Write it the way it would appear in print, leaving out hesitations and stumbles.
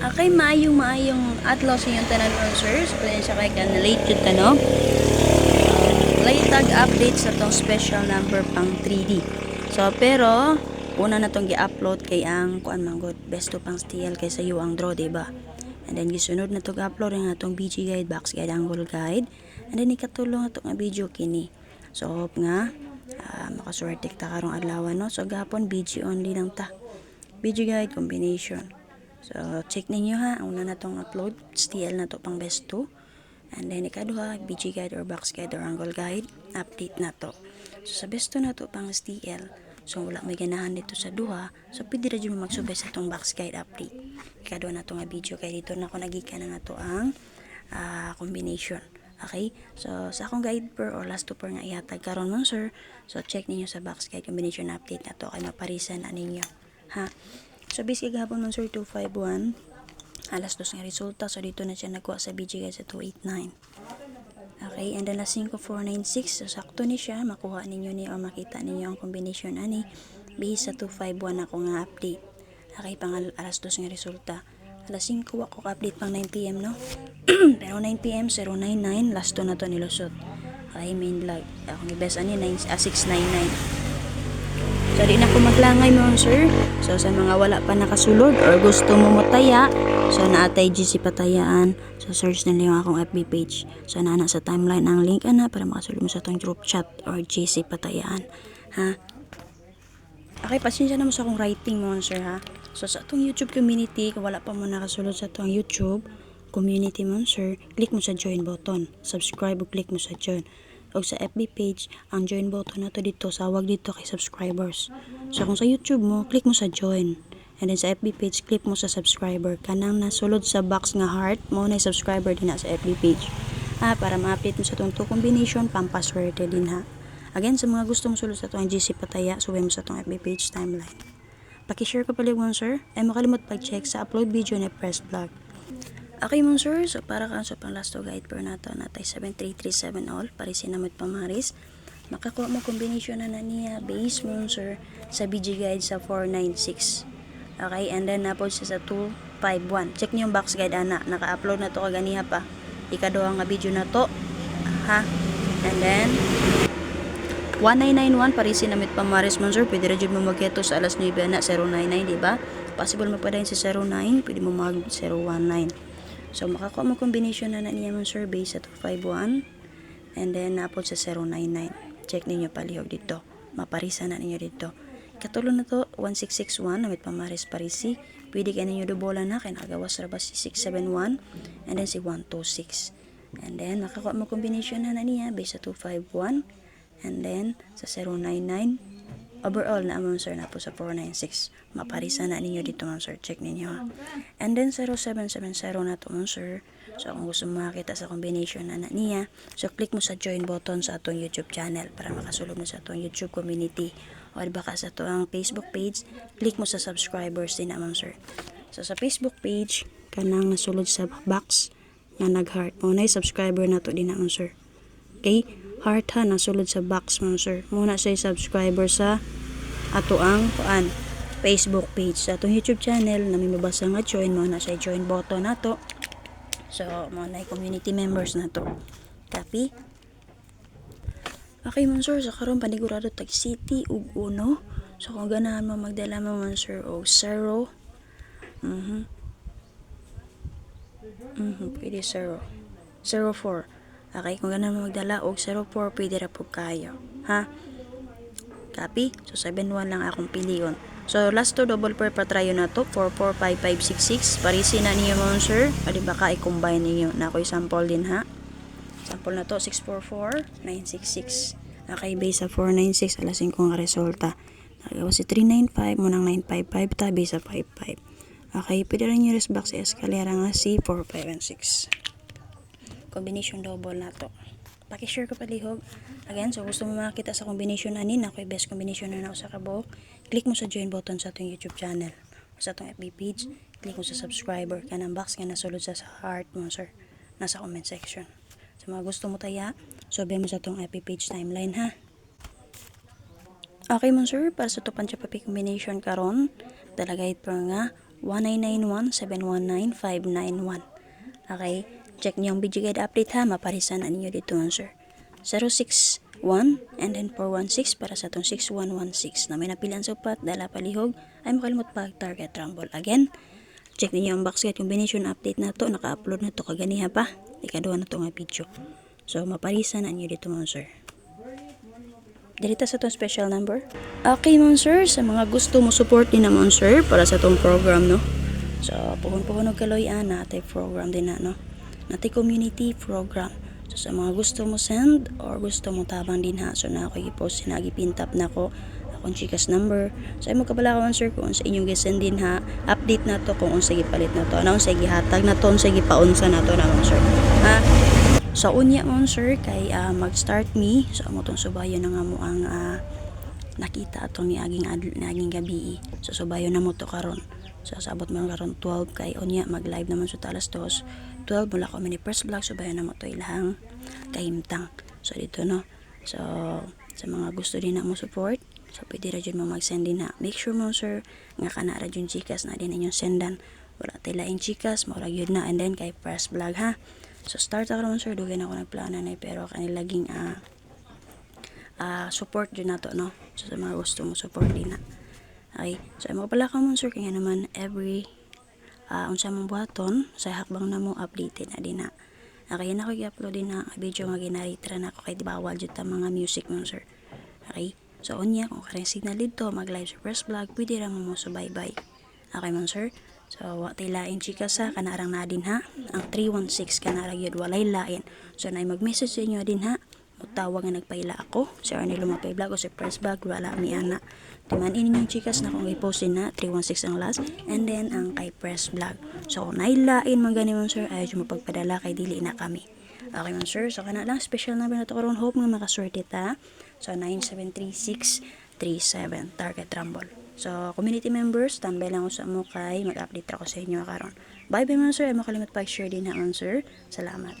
Okay, maayong adlaw sa inyong tanan on sir. So, siya kay ka na late yun no? Late tag update sa tong special number pang 3D. So, pero, una na tong gi-upload kay ang kuan manggod. Best to pang steal kay sa iyo ang draw, diba? And then, gisunod na tong upload ang atong BG guide, box guide, angle guide. And then, ikatulong na tong video kini. So, hope nga, makaswerte ta karong adlaw, no? So, gapon, BG only lang ta. BG guide combination. So, check ninyo ha. Ang una na tong upload. STL na to pang best 2. And then, ikaduha, BG guide or box guide or angle guide. Update na to. So, sa best 2 na to pang STL. So, wala may ganahan dito sa duha. So, pwede rin mo magsubay sa tong box guide update. Ikaduha na to nga video. Kaya dito na ako nagika na to ang combination. Okay? So, sa akong guide per or last 2 per nga ihatag karon mo, sir. So, check ninyo sa box guide combination update na to. Kaya maparisan na ninyo. Ha? So, basically, gahapon man sir, 251. Alas 2 nga resulta. So, dito na siya nagkuha sa BG guys sa 289. Okay, and then na 5496. So, sakto ni siya. Makuha ninyo ni o makita ninyo ang combination ani. Base sa 251 ako nga update. Okay, pang alas 2 nga resulta. Alas 5 ako update pang 9pm, no? Pero 9pm, 099. Last 2 na to nilusot. Okay, main vlog. Ako ni best ani 699. So, di na ko maglangay mo, sir. So, sa mga wala pa nakasulod or gusto mo motaya, so, naatay GC Patayaan. So, search na lang akong FB page. So, naana sa timeline ang link, ana, para makasulod mo sa itong group chat or GC Patayaan. Ha? Okay, pasensya naman sa akong writing mo, sir, ha? So, sa itong YouTube community, kung wala pa mo nakasulod sa itong YouTube community mo, sir, click mo sa join button. Subscribe o click mo sa join. O sa FB page, ang join button na to dito, sawag dito kay subscribers. So, kung sa YouTube mo, click mo sa join. And then sa FB page, click mo sa subscriber. Kanang nasulod sa box nga heart, mo na subscriber din na sa FB page. Para ma-update mo sa itong 2 combination, pampaswerte din ha. Again, sa mga gusto mo sulod sa itong GC Pataya, suway mo sa itong FB page timeline. Pakishare ko pala mo, sir. Ay makalimot pag-check sa upload video na press vlog. Okay mo, sir. So, para ka sa pang last to guide per nato natay 7337 all. Parisin namit pamaris. Makakuha mo combination na niya base mo, sir, sa BG guide sa 496. Okay, and then napod siya sa 251. Check niyo yung box guide, ana. Naka-upload na to kaganiha pa. Ikaduha nga video na to. Ha? And then 1991 parisin namit pamaris mo, sir. Pwede rin mo magketo sa alas 9 na 099, diba? Possible mo pa rin sa 09. Pwede mo mag 019. So, makakuha mo combination na niya mong survey sa 251 and then napod sa 099. Check ninyo palihog dito. Maparisa na ninyo dito. Katulong na to, 1661, namit pamaris parisi. Pwede ka ninyo dubola na, kaya nagawas rabas si 671 and then si 126. And then, makakuha mo combination na niya base sa 251 and then sa 099. Overall na amount, sir, na po sa 496. Maparisa na ninyo dito, ma'am, sir. Check ninyo, ha. And then 0770 na to, ma'am, sir. So, kung gusto mo makita sa combination na niya, so click mo sa join button sa atong YouTube channel para makasulog mo sa atong YouTube community. O baka sa atong Facebook page, click mo sa subscribers din na, ma'am, sir. So, sa Facebook page, kanang nasulod sa box nga nag-heart mo na subscriber na to din na, ma'am, sir. Okay? Heart ha, nasulod sa box, ma'am, sir. Muna sa subscriber sa ato ang Facebook page. Sa atong YouTube channel, na may mabasa nga join, muna sa join button na to. So, muna community members na to. Copy? Okay, ma'am, sir. Sa karon panigurado tag city ug uno. So, kung ganahan mo magdala mo, ma'am, sir, o 0. Pwede 0. 04. Okay, kung ganahan mo magdala og 04, pwede ra po kayo. Ha? Copy? So, 71 lang akong piliyon. So, last to double pair patrayo na to. 445566. Parisi na niyo mo, sir. Pwede baka i-combine niyo. Na ako'y sample din, ha? Sample na to, 644966. Okay, base sa 496. Alas 5 nga resulta. Nagawa si 395. Munang 955 ta. Base sa 55. Okay, pwede rin yung resbox sa escalera nga si 4516. Combination double na to. Pakishare ko palihog. Again, so gusto mo makita sa combination anin, ako yung best combination na sa kabok. Click mo sa join button sa atong YouTube channel. O sa atong FB page. Click mo sa subscriber. Kanang box nga nasulod sa heart mo, sir. Nasa comment section. Sa mga gusto mo taya, sobe mo sa atong FB page timeline, ha? Okay mo, sir. Para sa tupan siya papi combination karon, talagay pa nga 1991-719-591. Okay, check niyo yung video guide update ha, maparisan na ninyo dito man sir. 061 and then 416 para sa itong 6116 na may napilian sa upat, dala palihog, ay makalimot pag target rumble. Again, check niyo ang box guide combination update na to, naka-upload na to kaganiha pa, ikaduha na to nga video. So maparisan na ninyo dito man sir. Dirita sa itong special number. Okay man sir, sa mga gusto mo support din naman sir para sa itong program no. So puhon-puhon og kaloy-an natay program din na no. Natay community program. So sa mga gusto mo send or gusto mo tabang din ha, so na ako i-post sinagipintap na ko akong chikas number. So ay mo kabala ka man sir kung sa inyong gisend din ha, update na to kung unsay gipalit na to, ano unsay gihatag na to, unsay gipaunsa na to naman sir. Ha? So unya mon sir kay mag-start me, so amo tong subayo na nga mo ang nakita atong ni aging gabi. So subayo na mo to karon. So sabot man karon 12 kay unya mag-live naman sa alas 2. 12 mula ko mini first vlog, subayo na mo to ilahang kahimtang. So dito no. So sa mga gusto din na mo support, so pwede ra jud mo mag-send din ha. Make sure mo sir nga kana ra jud Gcash na din inyong sendan. Wala tay laing Gcash, mao ra gyud na, and then kay first vlog ha. So start ako naman sir, dugay na ako nagplano na pero kanilaging support din na to no. So sa mga gusto mo support din na. Okay, so mo pala ka mo sir kaya naman every unsa mong buhaton sa hakbang na mo updated na din na. Okay, na ko i-upload din na video nga ginaritra na ako kay di bawal jud ta mga music mo sir. Okay, so unya kung kareng signal dito mag live sa first vlog, pwede ra mo so bye bye. Okay man sir. So, watay lain chika sa kanarang na din ha. Ang 316 kanarang yun, walay lain. So, na mag-message sa inyo din ha. Tawag nga nagpaila ako. Si Arnie Lumapay Vlog o si Press Vlog, wala mi ana. Timan inyong chikas na kung i-postin na, 316 ang last. And then, ang kay Press Vlog. So, nailain man gani man sir, ayaw mo pagpadala kay dili na kami. Okay man sir, so kana lang special number na to karon, hope nga makaswerte ta. So, 973637 target rumble. So, community members, tambay lang sa mo kay mag-update ako sa inyo karon. Bye bye man sir, ay makalimot pa share din na sir. Salamat.